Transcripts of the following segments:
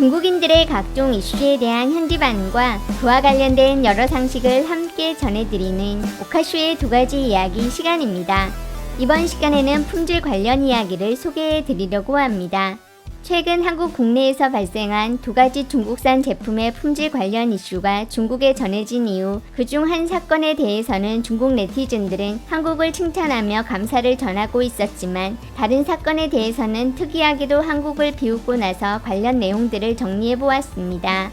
중국인들의 각종 이슈에 대한 현지 반응과 그와 관련된 여러 상식을 함께 전해드리는 오카쇼의 두 가지 이야기 시간입니다. 이번 시간에는 품질 관련 이야기를 소개해드리려고 합니다. 최근 한국 국내에서 발생한 두 가지 중국산 제품의 품질 관련 이슈가 중국에 전해진 이후 그중 한 사건에 대해서는 중국 네티즌들은 한국을 칭찬하며 감사를 전하고 있었지만 다른 사건에 대해서는 특이하게도 한국을 비웃고 나서 관련 내용들을 정리해 보았습니다.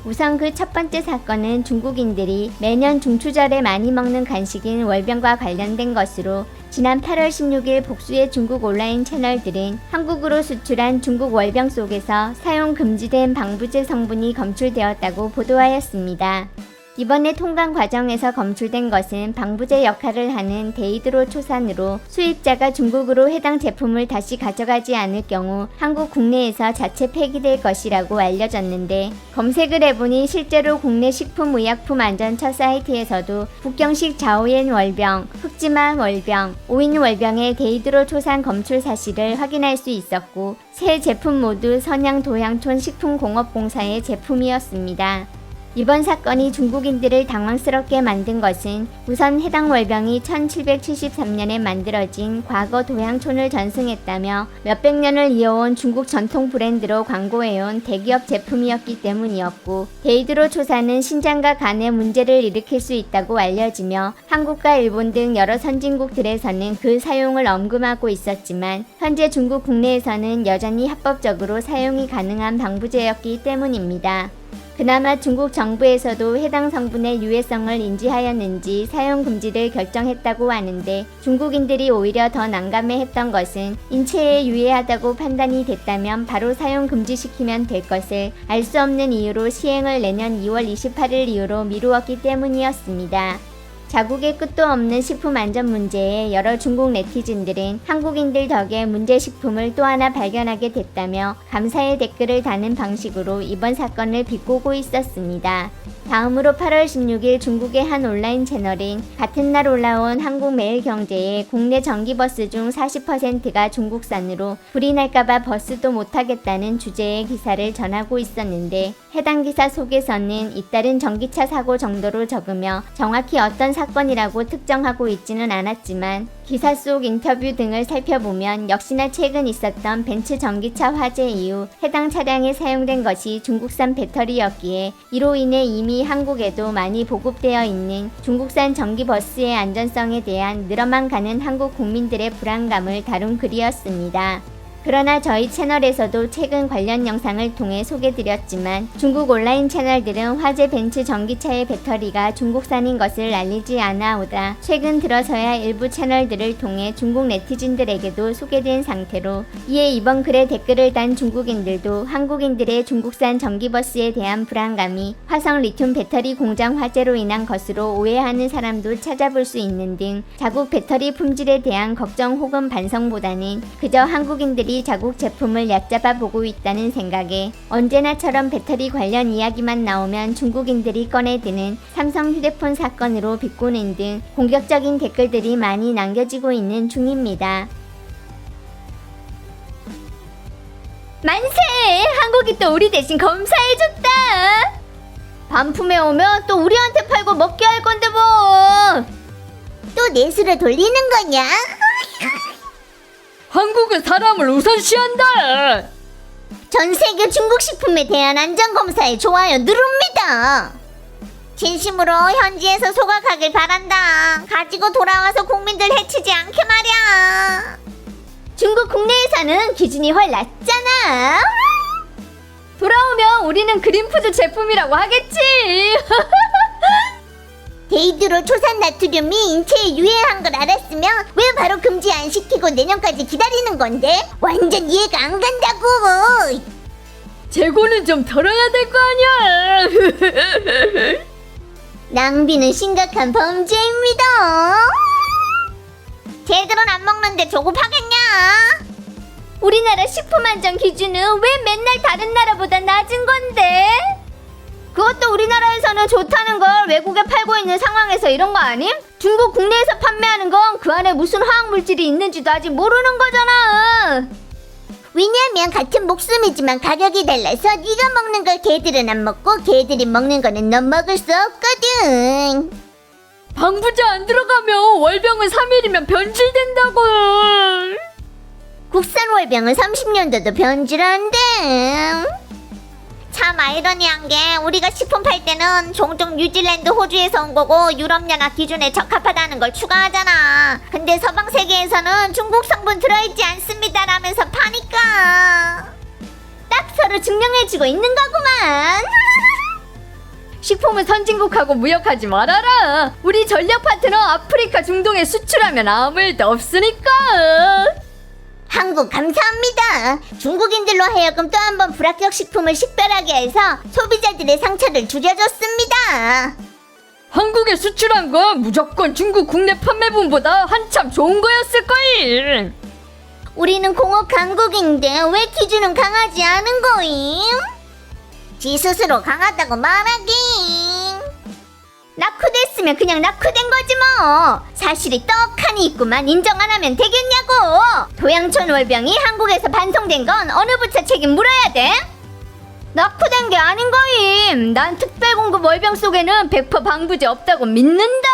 우선 그 첫 번째 사건은 중국인들이 매년 중추절에 많이 먹는 간식인 월병과 관련된 것으로 지난 8월 16일 복수의 중국 온라인 채널들은 한국으로 수출한 중국 월병 속에서 사용 금지된 방부제 성분이 검출되었다고 보도하였습니다. 이번에 통관 과정에서 검출된 것은 방부제 역할을 하는 데이드로초산으로 수입자가 중국으로 해당 제품을 다시 가져가지 않을 경우 한국 국내에서 자체 폐기될 것이라고 알려졌는데 검색을 해보니 실제로 국내 식품의약품안전처 사이트에서도 북경식 자오옌 월병, 흑지만 월병, 오인 월병의 데이드로초산 검출 사실을 확인할 수 있었고 세 제품 모두 선양도양촌 식품공업공사의 제품이었습니다. 이번 사건이 중국인들을 당황스럽게 만든 것은 우선 해당 월병이 1773년에 만들어진 과거 도양촌을 전승했다며 몇백 년을 이어온 중국 전통 브랜드로 광고해온 대기업 제품이었기 때문이었고 데이드로초산은 신장과 간에 문제를 일으킬 수 있다고 알려지며 한국과 일본 등 여러 선진국들에서는 그 사용을 엄금하고 있었지만 현재 중국 국내에서는 여전히 합법적으로 사용이 가능한 방부제였기 때문입니다. 그나마 중국 정부에서도 해당 성분의 유해성을 인지하였는지 사용 금지를 결정했다고 하는데 중국인들이 오히려 더 난감해했던 것은 인체에 유해하다고 판단이 됐다면 바로 사용 금지시키면 될 것을 알 수 없는 이유로 시행을 내년 2월 28일 이후로 미루었기 때문이었습니다. 자국의 끝도 없는 식품 안전 문제에 여러 중국 네티즌들은 한국인들 덕에 문제 식품을 또 하나 발견하게 됐다며 감사의 댓글을 다는 방식으로 이번 사건을 비꼬고 있었습니다. 다음으로 8월 16일 중국의 한 온라인 채널인 같은 날 올라온 한국매일경제에 국내 전기버스 중 40%가 중국산으로 불이 날까봐 버스도 못하겠다는 주제의 기사를 전하고 있었는데 해당 기사 속에서는 잇따른 전기차 사고 정도로 적으며 정확히 어떤 사건이라고 특정하고 있지는 않았지만 기사 속 인터뷰 등을 살펴보면 역시나 최근 있었던 벤츠 전기차 화재 이후 해당 차량에 사용된 것이 중국산 배터리였기에 이로 인해 이미 한국에도 많이 보급되어 있는 중국산 전기버스의 안전성에 대한 늘어만 가는 한국 국민들의 불안감을 다룬 글이었습니다. 그러나 저희 채널에서도 최근 관련 영상을 통해 소개드렸지만 중국 온라인 채널들은 화재 벤츠 전기차의 배터리가 중국산인 것을 알리지 않아오다 최근 들어서야 일부 채널들을 통해 중국 네티즌들에게도 소개된 상태로 이에 이번 글에 댓글을 단 중국인들도 한국인들의 중국산 전기버스에 대한 불안감이 화성 리튬 배터리 공장 화재로 인한 것으로 오해하는 사람도 찾아볼 수 있는 등 자국 배터리 품질에 대한 걱정 혹은 반성보다는 그저 한국인들이 자국 제품을 얕잡아 보고 있다는 생각에 언제나처럼 배터리 관련 이야기만 나오면 중국인들이 꺼내드는 삼성 휴대폰 사건으로 비꼬는 등 공격적인 댓글들이 많이 남겨지고 있는 중입니다. 만세! 한국이 또 우리 대신 검사해줬다! 반품해 오면 또 우리한테 팔고 먹게 할 건데 뭐! 또 내수를 돌리는 거냐? 한국은 사람을 우선시한다. 전 세계 중국 식품에 대한 안전검사에 좋아요 누릅니다. 진심으로 현지에서 소각하길 바란다. 가지고 돌아와서 국민들 해치지 않게 말이야. 중국 국내에서는 기준이 훨 낮잖아. 돌아오면 우리는 그린푸드 제품이라고 하겠지. 데이드로초산 나트륨이 인체에 유해한 걸 알았으면 왜 바로 금지 안 시키고 내년까지 기다리는 건데? 완전 이해가 안 간다고. 재고는 좀 덜어야 될 거 아니야. 낭비는 심각한 범죄입니다. 쟤들은 안 먹는데 조급하겠냐? 우리나라 식품안전 기준은 왜 맨날 다른 나라보다 낮은 건데? 그것도 우리나라에서는 좋다는 걸 외국에 팔고 있는 상황에서 이런 거 아님? 중국 국내에서 판매하는 건 그 안에 무슨 화학물질이 있는지도 아직 모르는 거잖아. 왜냐면 같은 목숨이지만 가격이 달라서 네가 먹는 걸 걔들은 안 먹고 걔들이 먹는 거는 넌 먹을 수 없거든. 방부제 안 들어가면 월병은 3일이면 변질된다고. 국산 월병은 30년도도 변질한대. 참 아이러니한 게 우리가 식품 팔 때는 종종 뉴질랜드, 호주에서 온 거고 유럽연합 기준에 적합하다는 걸 추가하잖아. 근데 서방 세계에서는 중국 성분 들어있지 않습니다 라면서 파니까 딱 서로 증명해주고 있는 거구만. 식품은 선진국하고 무역하지 말아라. 우리 전략 파트너 아프리카, 중동에 수출하면 아무 일도 없으니까. 한국 감사합니다. 중국인들로 하여금 또 한 번 불합격 식품을 식별하게 해서 소비자들의 상처를 줄여줬습니다. 한국에 수출한 건 무조건 중국 국내 판매분보다 한참 좋은 거였을걸. 우리는 공업 강국인데 왜 기준은 강하지 않은 거임? 지 스스로 강하다고 말하긴. 낙후됐으면 그냥 낙후된 거지 뭐. 사실이 떡하니 있구만 인정 안 하면 되겠냐고. 도양촌 월병이 한국에서 반송된 건 어느 부처 책임 물어야 돼? 낙후된 게 아닌 거임. 난 특별공급 월병 속에는 100% 방부제 없다고 믿는다.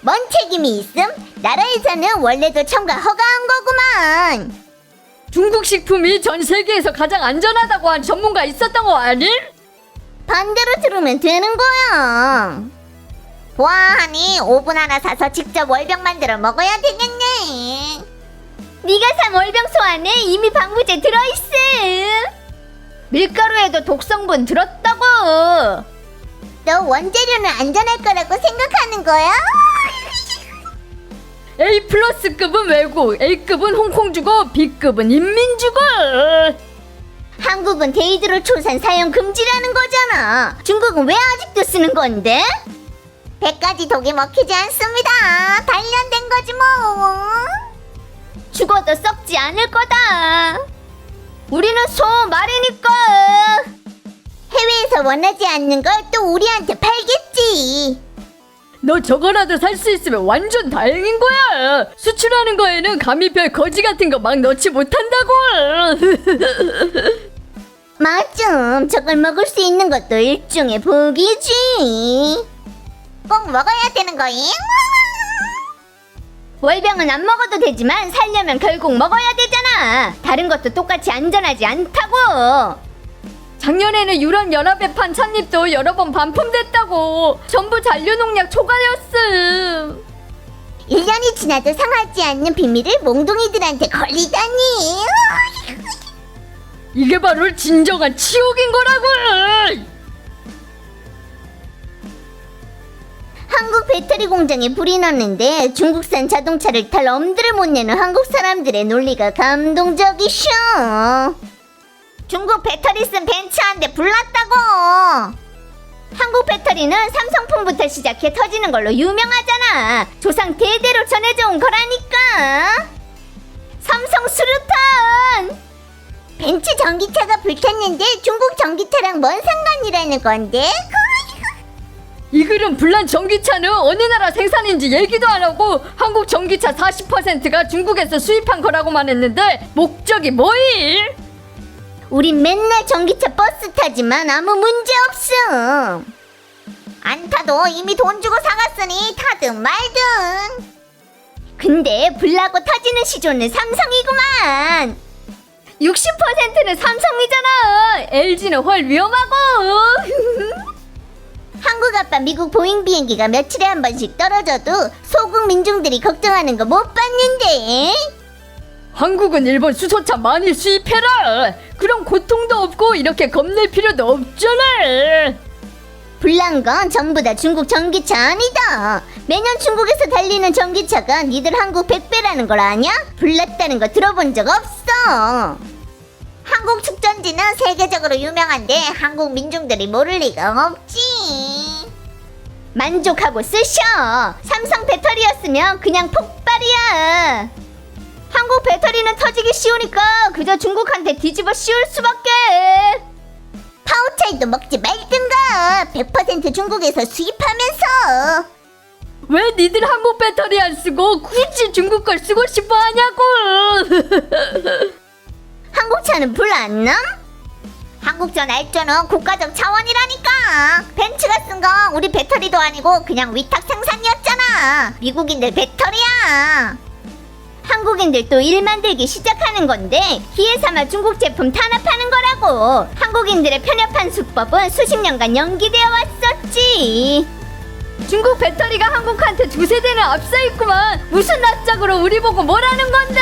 뭔 책임이 있음? 나라에서는 원래도 첨가 허가한 거구만. 중국 식품이 전 세계에서 가장 안전하다고 한 전문가 있었던 거 아님? 반대로 들으면 되는 거야. 보아하니 오븐 하나 사서 직접 월병 만들어 먹어야 되겠네. 네가 산 월병소 안에 이미 방부제 들어있음. 밀가루에도 독성분 들었다고. 너 원재료는 안전할 거라고 생각하는 거야? A+급은 외국, A급은 홍콩 주고 B급은 인민 주고. 한국은 데이드로초산 사용 금지라는 거잖아. 중국은 왜 아직도 쓰는 건데? 100가지 독이 먹히지 않습니다. 단련된 거지 뭐. 죽어도 썩지 않을 거다. 우리는 소 말이니까. 해외에서 원하지 않는 걸 또 우리한테 팔겠지. 너 저거라도 살 수 있으면 완전 다행인 거야. 수출하는 거에는 감히 별 거지 같은 거 막 넣지 못한다고. 맞음. 저걸 먹을 수 있는 것도 일종의 복이지. 꼭 먹어야 되는 거임? 월병은 안 먹어도 되지만 살려면 결국 먹어야 되잖아. 다른 것도 똑같이 안전하지 않다고. 작년에는 유럽연합에 판 찻잎도 여러 번 반품됐다고. 전부 잔류농약 초과였음. 1년이 지나도 상하지 않는 비밀을 몽둥이들한테 걸리다니. 이게 바로 진정한 치욕인 거라고. 한국 배터리 공장에 불이 났는데 중국산 자동차를 탈 엄두를 못 내는 한국 사람들의 논리가 감동적이셔. 중국 배터리 쓴 벤츠 한 대 불났다고. 한국 배터리는 삼성폰부터 시작해 터지는 걸로 유명하잖아. 조상 대대로 전해져 온 거라니까. 삼성 수류탄. 벤츠 전기차가 불탔는데 중국 전기차랑 뭔 상관이라는 건데? 이 글은 불난 전기차는 어느 나라 생산인지 얘기도 안 하고 한국 전기차 40%가 중국에서 수입한 거라고만 했는데 목적이 뭐임? 우린 맨날 전기차 버스 타지만 아무 문제 없음. 안 타도 이미 돈 주고 사갔으니 타든 말든. 근데 불나고 터지는 시조는 삼성이구만. 60%는 삼성이잖아. LG는 헐 위험하고. 한국 아빠 미국 보잉 비행기가 며칠에 한 번씩 떨어져도 소국 민중들이 걱정하는 거 못 봤는데. 한국은 일본 수소차 많이 수입해라. 그럼 고통도 없고 이렇게 겁낼 필요도 없잖아. 불난 건 전부 다 중국 전기차 아니다. 매년 중국에서 달리는 전기차가 니들 한국 100배라는 걸 아냐? 불났다는 거 들어본 적 없어. 한국 축전지는 세계적으로 유명한데 한국 민중들이 모를 리가 없지. 만족하고 쓰셔. 삼성 배터리였으면 그냥 폭발이야. 한국 배터리는 터지기 쉬우니까 그저 중국한테 뒤집어 씌울 수밖에. 파우차이도 먹지 말든가. 100% 중국에서 수입하면서. 왜 니들 한국 배터리 안 쓰고 굳이 중국 걸 쓰고 싶어 하냐고. 전기차는 불안남? 한국전 알전은 국가적 차원이라니까. 벤츠가 쓴 건 우리 배터리도 아니고 그냥 위탁 생산이었잖아. 미국인들 배터리야. 한국인들도 일 만들기 시작하는 건데 기회 삼아 중국 제품 탄압하는 거라고. 한국인들의 편협한 수법은 수십 년간 연기되어 왔었지. 중국 배터리가 한국한테 2세대는 앞서 있구만. 무슨 낯짝으로 우리 보고 뭐라는 건데?